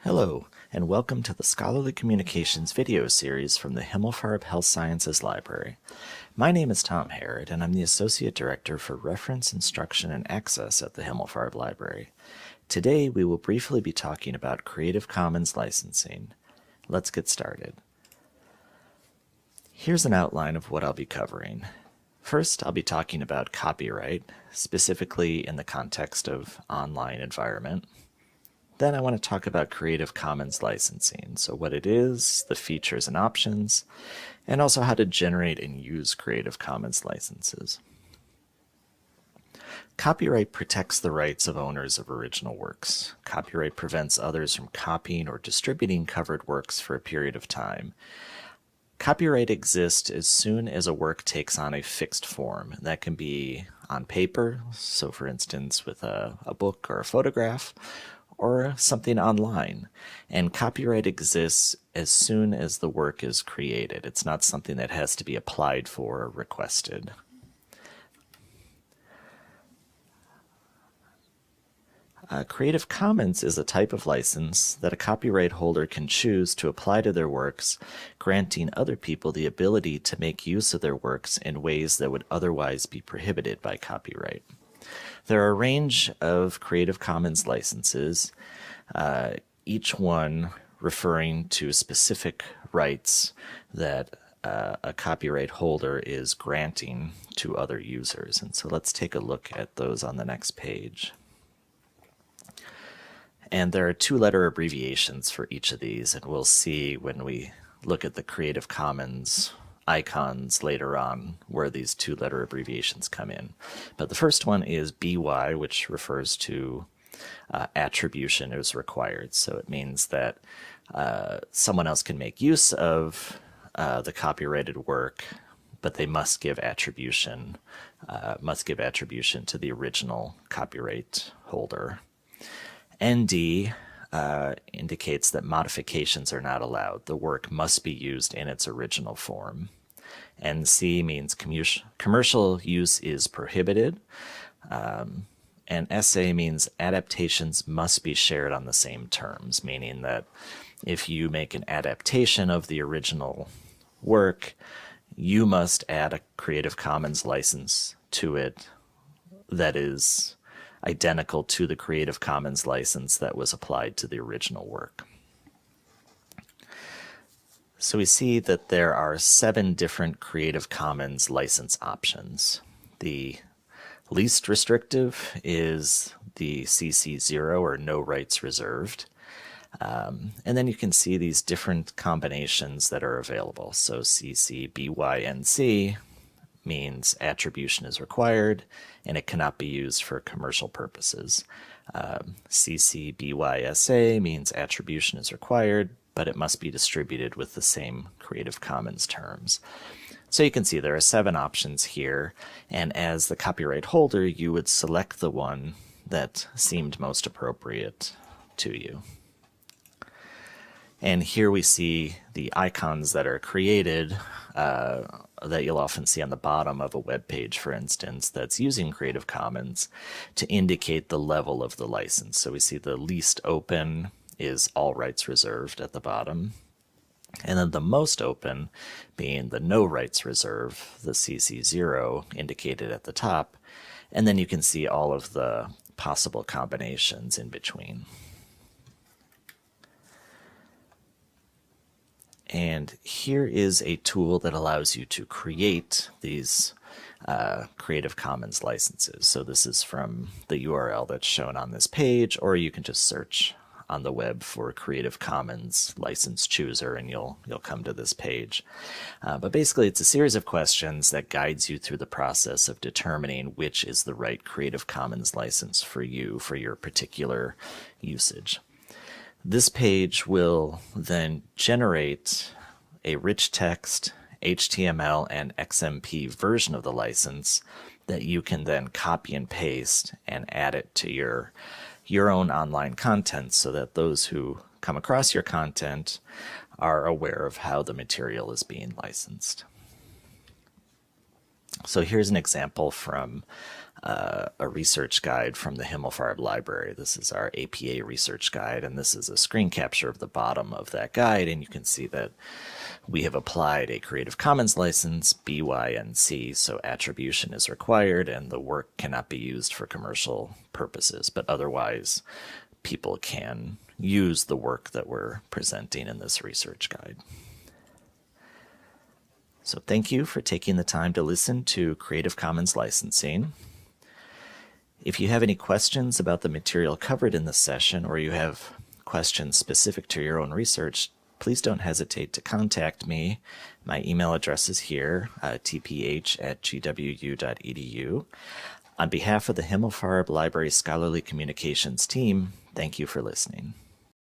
Hello, and welcome to the Scholarly Communications video series from the Himmelfarb Health Sciences Library. My name is Tom Harrod, and I'm the Associate Director for Reference, Instruction, and Access at the Himmelfarb Library. Today, we will briefly be talking about Creative Commons licensing. Let's get started. Here's an outline of what I'll be covering. First, I'll be talking about copyright, specifically in the context of online environment. Then I want to talk about Creative Commons licensing, so what it is, the features and options, and also how to generate and use Creative Commons licenses. Copyright protects the rights of owners of original works. Copyright prevents others from copying or distributing covered works for a period of time. Copyright exists as soon as a work takes on a fixed form. That can be on paper, so for instance with a book or a photograph, or something online. And copyright exists as soon as the work is created. It's not something that has to be applied for or requested. Creative Commons is a type of license that a copyright holder can choose to apply to their works, granting other people the ability to make use of their works in ways that would otherwise be prohibited by copyright. There are a range of Creative Commons licenses, each one referring to specific rights that a copyright holder is granting to other users. And so let's take a look at those on the next page. And there are two-letter abbreviations for each of these, and we'll see when we look at the Creative Commons icons later on where these two-letter abbreviations come in. But the first one is BY, which refers to attribution is required. So it means that someone else can make use of the copyrighted work, but they must give attribution to the original copyright holder. ND indicates that modifications are not allowed. The work must be used in its original form. NC means commercial use is prohibited. And SA means adaptations must be shared on the same terms, meaning that if you make an adaptation of the original work, you must add a Creative Commons license to it that is identical to the Creative Commons license that was applied to the original work. So we see that there are 7 different Creative Commons license options. The least restrictive is the CC0, or no rights reserved. And then you can see these different combinations that are available. So CC BY-NC means attribution is required and it cannot be used for commercial purposes. CC BY-SA means attribution is required, but it must be distributed with the same Creative Commons terms. So you can see there are 7 options here, and as the copyright holder, you would select the one that seemed most appropriate to you. And here we see the icons that are created that you'll often see on the bottom of a web page, for instance, that's using Creative Commons to indicate the level of the license. So we see the least open is all rights reserved at the bottom. And then the most open being the no rights reserve, the CC0 indicated at the top. And then you can see all of the possible combinations in between. And here is a tool that allows you to create these Creative Commons licenses. So this is from the URL that's shown on this page, or you can just search on the web for Creative Commons license chooser and you'll come to this page. But basically it's a series of questions that guides you through the process of determining which is the right Creative Commons license for you, for your particular usage. This page will then generate a rich text, HTML, and XMP version of the license that you can then copy and paste and add it to your own online content so that those who come across your content are aware of how the material is being licensed. So here's an example from a research guide from the Himmelfarb Library. This is our APA research guide, and this is a screen capture of the bottom of that guide, and you can see that we have applied a Creative Commons license, BYNC, so attribution is required, and the work cannot be used for commercial purposes, but otherwise people can use the work that we're presenting in this research guide. So thank you for taking the time to listen to Creative Commons licensing. If you have any questions about the material covered in this session, or you have questions specific to your own research, please don't hesitate to contact me. My email address is here, tph@gwu.edu. On behalf of the Himmelfarb Library Scholarly Communications team, thank you for listening.